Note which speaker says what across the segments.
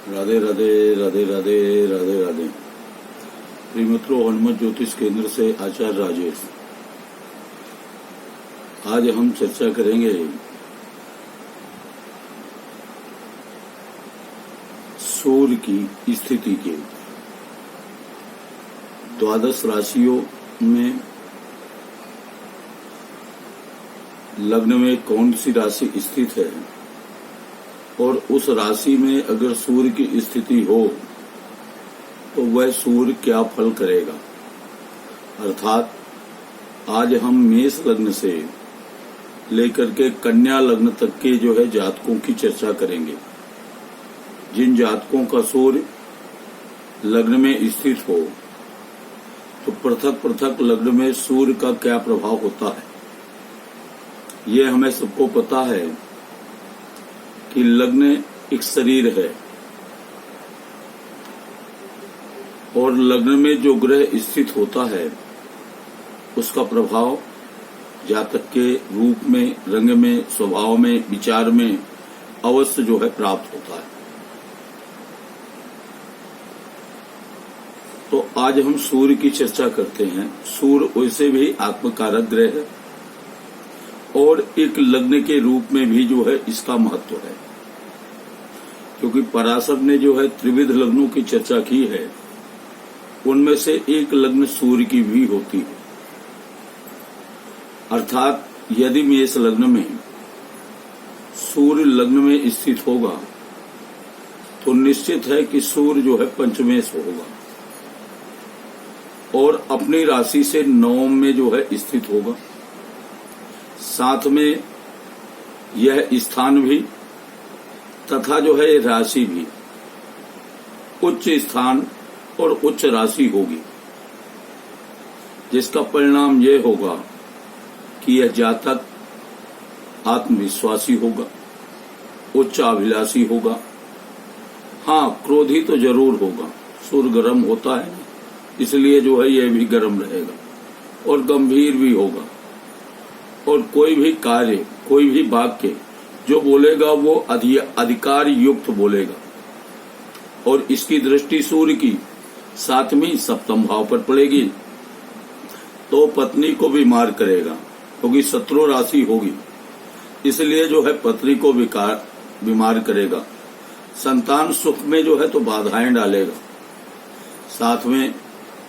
Speaker 1: राधे राधे राधे राधे राधे राधे। प्रिय मित्रों, हनुमत ज्योतिष केंद्र से आचार्य राजेश। आज हम चर्चा करेंगे सूर्य की स्थिति के ऊपर। 12 राशियों में लग्न में कौन सी राशि स्थित है और उस राशि में अगर सूर्य की स्थिति हो तो वह सूर्य क्या फल करेगा। अर्थात आज हम मेष लग्न से लेकर के कन्या लग्न तक के जातकों की चर्चा करेंगे। जिन जातकों का सूर्य लग्न में स्थित हो तो पृथक पृथक लग्न में सूर्य का क्या प्रभाव होता है, ये हमें सबको पता है कि लग्न एक शरीर है और लग्न में जो ग्रह स्थित होता है उसका प्रभाव जातक के रूप में, रंग में, स्वभाव में, विचार में अवश्य प्राप्त होता है। तो आज हम सूर्य की चर्चा करते हैं। सूर्य वैसे भी आत्मकारक ग्रह है और एक लग्न के रूप में भी इसका महत्व है, क्योंकि पराशर ने त्रिविध लग्नों की चर्चा की है, उनमें से एक लग्न सूर्य की भी होती है। अर्थात यदि मेष लग्न में सूर्य लग्न में स्थित होगा तो निश्चित है कि सूर्य पंचमेश होगा और अपनी राशि से नवम में स्थित होगा। साथ में यह स्थान भी तथा राशि भी उच्च स्थान और उच्च राशि होगी, जिसका परिणाम यह होगा कि यह जातक आत्मविश्वासी होगा, उच्च अभिलाषी होगा। हाँ, क्रोधी तो जरूर होगा। सूर्य गर्म होता है, इसलिए यह भी गर्म रहेगा और गंभीर भी होगा और कोई भी कार्य, कोई भी वाक्य जो बोलेगा वो अधिकार युक्त बोलेगा। और इसकी दृष्टि सूर्य की 7वीं सप्तम भाव पर पड़ेगी तो पत्नी को बीमार करेगा, क्योंकि शत्रु राशि होगी, इसलिए पत्नी को बीमार करेगा। संतान सुख में तो बाधाएं डालेगा। साथ में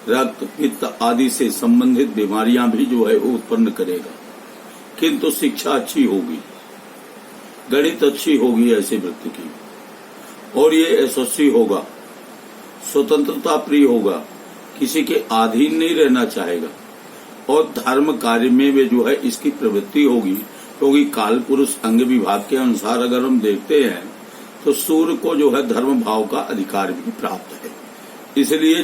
Speaker 1: रक्त, पित्त आदि से संबंधित बीमारियां भी वो उत्पन्न करेगा। किंतु शिक्षा अच्छी होगी, गणित अच्छी होगी ऐसे व्यक्ति की, और ये यशस्वी होगा, स्वतंत्रता प्रिय होगा, किसी के अधीन नहीं रहना चाहेगा और धर्म कार्य में वे इसकी प्रवृत्ति होगी। क्योंकि काल पुरुष अंग विभाग के अनुसार अगर हम देखते हैं तो सूर्य को धर्म भाव का अधिकार भी प्राप्त है, इसलिए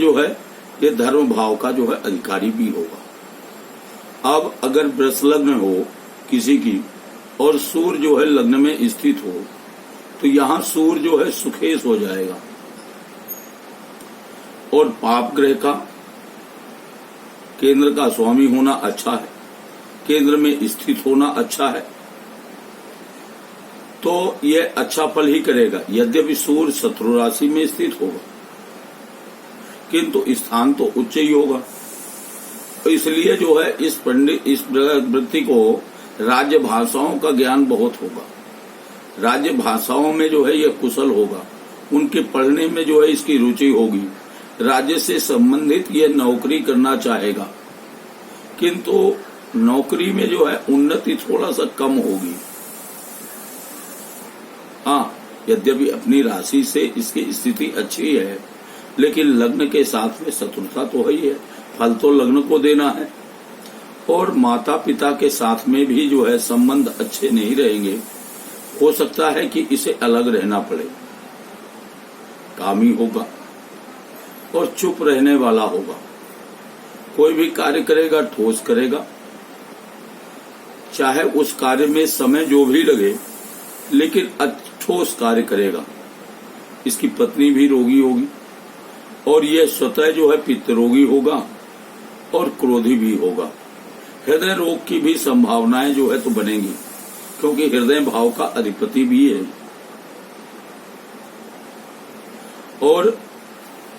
Speaker 1: ये धर्म भाव का अधिकारी भी होगा। अब अगर वृष लग्न हो किसी की और सूर्य लग्न में स्थित हो तो यहाँ सूर्य सुखेश हो जाएगा और पाप ग्रह का केंद्र का स्वामी होना अच्छा है, केंद्र में स्थित होना अच्छा है, तो ये अच्छा फल ही करेगा। यद्यपि सूर्य शत्रु राशि में स्थित होगा किंतु स्थान तो उच्च ही होगा। तो इसलिए इस व्यक्ति को राज्य भाषाओं का ज्ञान बहुत होगा, राज्य भाषाओं में ये कुशल होगा, उनके पढ़ने में इसकी रुचि होगी। राज्य से संबंधित ये नौकरी करना चाहेगा, किंतु नौकरी में उन्नति थोड़ा सा कम होगी। हाँ, यद्यपि अपनी राशि से इसकी स्थिति अच्छी है, लेकिन लग्न के साथ में शत्रुता तो है ही है, फल तो लग्न को देना है। और माता पिता के साथ में भी संबंध अच्छे नहीं रहेंगे। हो सकता है कि इसे अलग रहना पड़े। कामी होगा और चुप रहने वाला होगा। कोई भी कार्य करेगा ठोस करेगा, चाहे उस कार्य में समय जो भी लगे, लेकिन ठोस कार्य करेगा। इसकी पत्नी भी रोगी होगी और यह स्वतः पित्त रोगी होगा और क्रोधी भी होगा। हृदय रोग की भी संभावनाएं तो बनेंगी, क्योंकि हृदय भाव का अधिपति भी है। और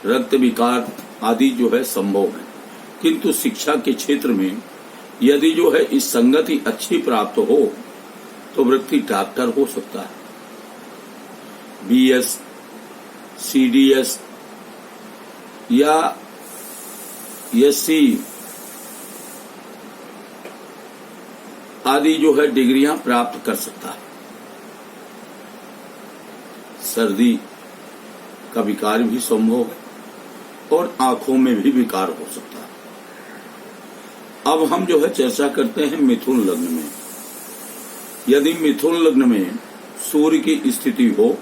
Speaker 1: रक्त विकार आदि जो है संभव है। किंतु शिक्षा के क्षेत्र में यदि जो है इस संगति अच्छी प्राप्त हो तो व्यक्ति डॉक्टर हो सकता है, BS, CDS या SC आदि जो है डिग्रियां प्राप्त कर सकता है। सर्दी का विकार भी संभव है और आंखों में भी विकार हो सकता है। अब हम जो है चर्चा करते हैं मिथुन लग्न में। यदि मिथुन लग्न में सूर्य की स्थिति हो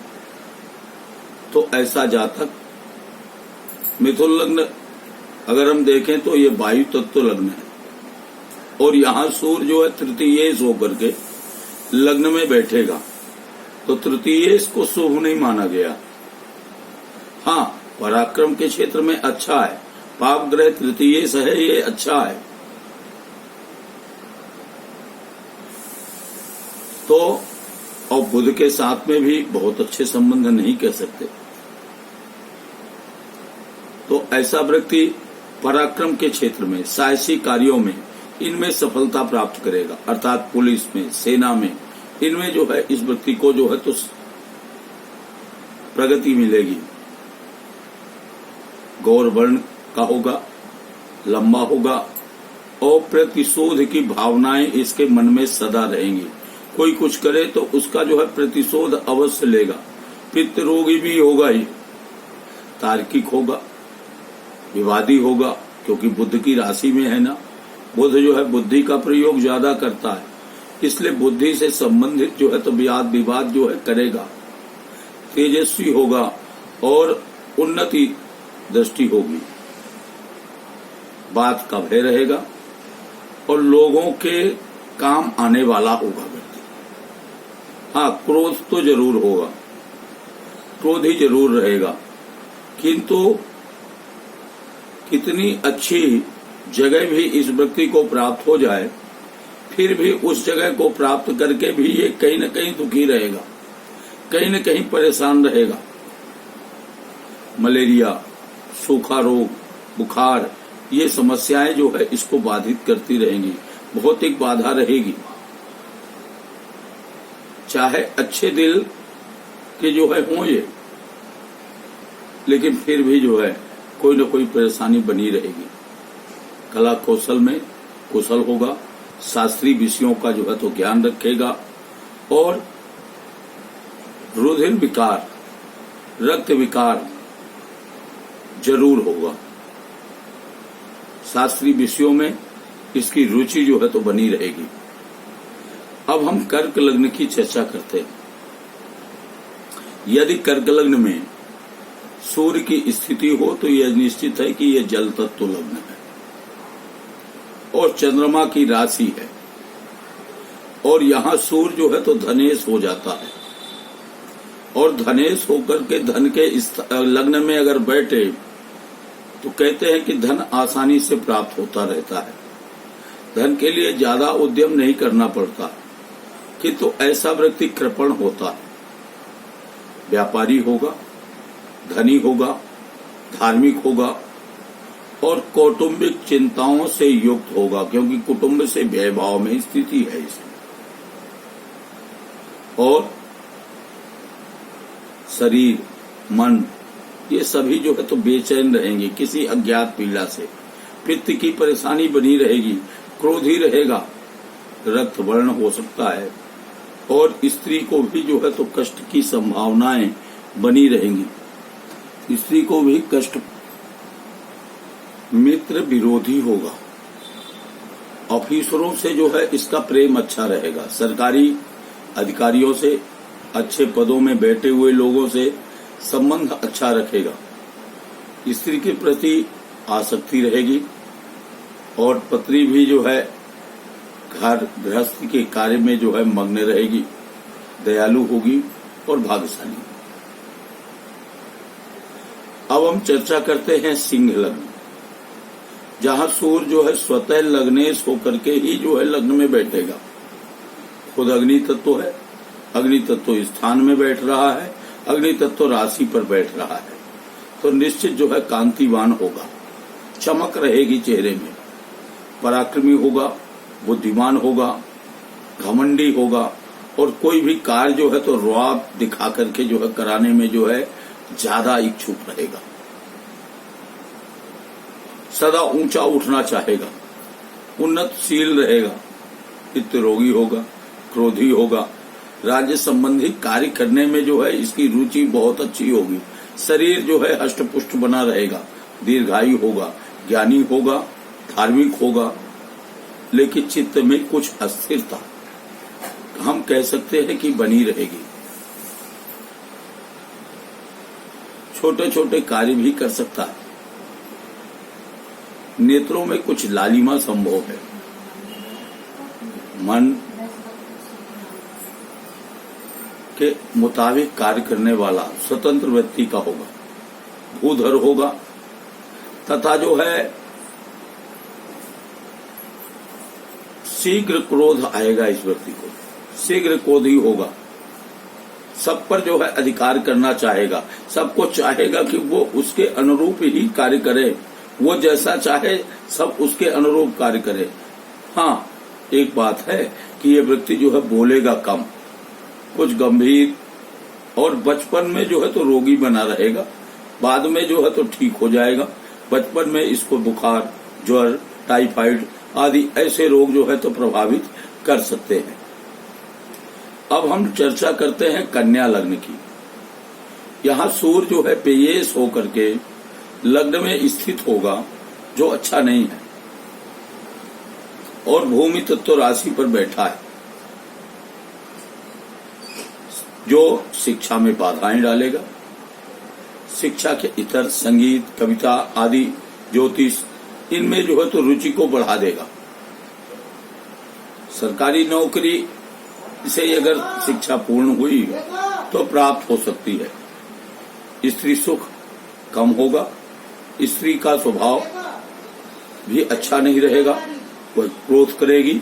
Speaker 1: तो ऐसा जातक, मिथुन लग्न अगर हम देखें तो ये वायु तत्व लग्न है और यहाँ सूर्य जो है तृतीयेश होकर के लग्न में बैठेगा तो तृतीयेश को शुभ नहीं माना गया। हाँ, पराक्रम के क्षेत्र में अच्छा है, पाप ग्रह तृतीयेश है, ये अच्छा है। तो और बुध के साथ में भी बहुत अच्छे संबंध नहीं कह सकते। तो ऐसा व्यक्ति पराक्रम के क्षेत्र में, साहसी कार्यों में, इनमें सफलता प्राप्त करेगा, अर्थात पुलिस में, सेना में, इनमें जो है इस व्यक्ति को जो है तो प्रगति मिलेगी। गौर वर्ण का होगा, लंबा होगा और प्रतिशोध की भावनाएं इसके मन में सदा रहेंगी। कोई कुछ करे तो उसका जो है प्रतिशोध अवश्य लेगा। पित्त रोगी भी होगा ही, तार्किक होगा, विवादी होगा, क्योंकि बुध की राशि में है ना। बुध जो है बुद्धि का प्रयोग ज्यादा करता है, इसलिए बुद्धि से संबंधित जो है तो वाद विवाद जो है करेगा। तेजस्वी होगा और उन्नति दृष्टि होगी, बात का भय रहेगा और लोगों के काम आने वाला होगा व्यक्ति। हाँ, क्रोध तो जरूर होगा, क्रोधी जरूर रहेगा, किंतु कितनी अच्छी जगह भी इस व्यक्ति को प्राप्त हो जाए फिर भी उस जगह को प्राप्त करके भी ये कहीं न कहीं दुखी रहेगा, कहीं न कहीं परेशान रहेगा। मलेरिया, सूखा रोग, बुखार, ये समस्याएं जो है इसको बाधित करती रहेंगी, भौतिक बाधा रहेगी। चाहे अच्छे दिल के जो है हों ये, लेकिन फिर भी जो है कोई न कोई परेशानी बनी रहेगी। कला कौशल में कुशल होगा, शास्त्रीय विषयों का जो है तो ज्ञान रखेगा और रुधिर विकार, रक्त विकार जरूर होगा। शास्त्रीय विषयों में इसकी रुचि जो है तो बनी रहेगी। अब हम कर्क लग्न की चर्चा करते हैं। यदि कर्क लग्न में सूर्य की स्थिति हो तो यह निश्चित है कि यह जल तत्व लग्न है और चंद्रमा की राशि है और यहाँ सूर्य जो है तो धनेश हो जाता है और धनेश होकर के धन के लग्न में अगर बैठे तो कहते हैं कि धन आसानी से प्राप्त होता रहता है, धन के लिए ज्यादा उद्यम नहीं करना पड़ता, किंतु ऐसा व्यक्ति कृपण होता है। व्यापारी होगा, धनी होगा, धार्मिक होगा और कौटुंबिक चिंताओं से युक्त होगा, क्योंकि कुटुंब से भयभाव में स्थिति है इसमें। और शरीर, मन, ये सभी जो है तो बेचैन रहेंगे किसी अज्ञात पीड़ा से। पित्त की परेशानी बनी रहेगी, क्रोधी रहेगा, रक्त वर्ण हो सकता है और स्त्री को भी जो है तो कष्ट की संभावनाएं बनी रहेंगी। स्त्री को भी कष्ट, मित्र विरोधी होगा, ऑफिसरों से जो है इसका प्रेम अच्छा रहेगा, सरकारी अधिकारियों से, अच्छे पदों में बैठे हुए लोगों से संबंध अच्छा रखेगा। स्त्री के प्रति आसक्ति रहेगी और पत्नी भी जो है घर गृहस्थी के कार्य में जो है मग्न रहेगी, दयालु होगी और भाग्यशाली। अब हम चर्चा करते हैं सिंह लग्न, जहां सूर्य जो है स्वतः लग्नेश होकर के ही जो है लग्न में बैठेगा। खुद अग्नि तत्व है, अग्नि तत्व स्थान में बैठ रहा है, अग्नि तत्व राशि पर बैठ रहा है। तो निश्चित जो है कांतिवान होगा, चमक रहेगी चेहरे में, पराक्रमी होगा, बुद्धिमान होगा, घमंडी होगा, और कोई भी कार्य जो है तो रुआब दिखा करके जो है कराने में जो है ज्यादा इच्छुक रहेगा, सदा ऊंचा उठना चाहेगा, उन्नतशील रहेगा, पित्त रोगी होगा, क्रोधी होगा, राज्य संबंधी कार्य करने में जो है इसकी रुचि बहुत अच्छी होगी, शरीर जो है हष्टपुष्ट बना रहेगा, दीर्घायु होगा, ज्ञानी होगा, धार्मिक होगा, लेकिन चित्त में कुछ अस्थिरता हम कह सकते हैं कि बनी रहेगी। छोटे छोटे कार्य भी कर सकता है, नेत्रों में कुछ लालिमा संभव है, मन के मुताबिक कार्य करने वाला स्वतंत्र व्यक्ति का होगा, भूधर होगा, तथा जो है शीघ्र क्रोध आएगा इस व्यक्ति को, शीघ्र क्रोधी होगा, सब पर जो है अधिकार करना चाहेगा, सबको चाहेगा कि वो उसके अनुरूप ही कार्य करे, वो जैसा चाहे सब उसके अनुरूप कार्य करे। हाँ, एक बात है कि ये व्यक्ति जो है बोलेगा कम, कुछ गंभीर, और बचपन में जो है तो रोगी बना रहेगा, बाद में जो है तो ठीक हो जाएगा। बचपन में इसको बुखार, ज्वर, टाइफाइड आदि ऐसे रोग जो है तो प्रभावित कर सकते हैं। अब हम चर्चा करते हैं कन्या लग्न की। यहाँ सूर्य जो है पेयेश होकर के लग्न में स्थित होगा, जो अच्छा नहीं है, और भूमि तत्व राशि पर बैठा है, जो शिक्षा में बाधाएं डालेगा। शिक्षा के इतर संगीत, कविता आदि, ज्योतिष, इनमें जो है तो रुचि को बढ़ा देगा। सरकारी नौकरी से अगर शिक्षा पूर्ण हुई तो प्राप्त हो सकती है। स्त्री सुख कम होगा, स्त्री का स्वभाव भी अच्छा नहीं रहेगा, वह क्रोध करेगी,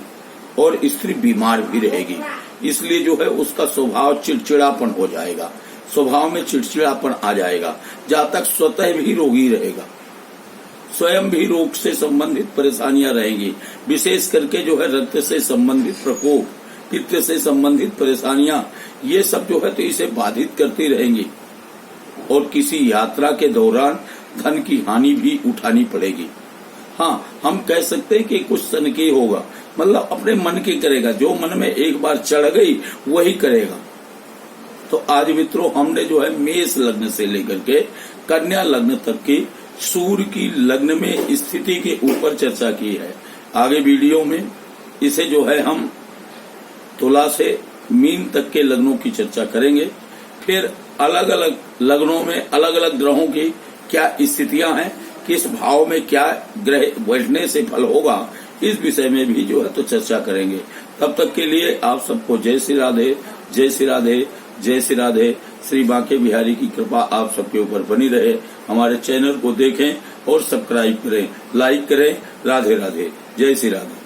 Speaker 1: और स्त्री बीमार भी रहेगी, इसलिए जो है उसका स्वभाव चिड़चिड़ापन हो जाएगा, स्वभाव में चिड़चिड़ापन आ जाएगा, जहाँ तक स्वतः भी रोगी रहेगा, स्वयं भी रोग से संबंधित परेशानियां रहेंगी, विशेष करके जो है रक्त से संबंधित प्रकोप, पित्त से संबंधित परेशानियां, ये सब जो है तो इसे बाधित करती रहेंगी, और किसी यात्रा के दौरान धन की हानि भी उठानी पड़ेगी। हाँ, हम कह सकते हैं कि कुछ सनकी होगा, मतलब अपने मन की करेगा, जो मन में एक बार चढ़ गई वही करेगा। तो आज मित्रों हमने जो है मेष लग्न से लेकर के कन्या लग्न तक की सूर्य की लग्न में स्थिति के ऊपर चर्चा की है। आगे वीडियो में इसे जो है हम तुला से मीन तक के लग्नों की चर्चा करेंगे, फिर अलग अलग लग्नों में अलग अलग ग्रहों की क्या स्थितियां हैं, किस भाव में क्या ग्रह बैठने से फल होगा, इस विषय में भी जो है तो चर्चा करेंगे। तब तक के लिए आप सबको जय श्री राधे, जय श्री राधे, जय श्री राधे। श्री बांके बिहारी की कृपा आप सबके ऊपर बनी रहे। हमारे चैनल को देखें और सब्सक्राइब करें, लाइक करें। राधे राधे, जय श्री राधे।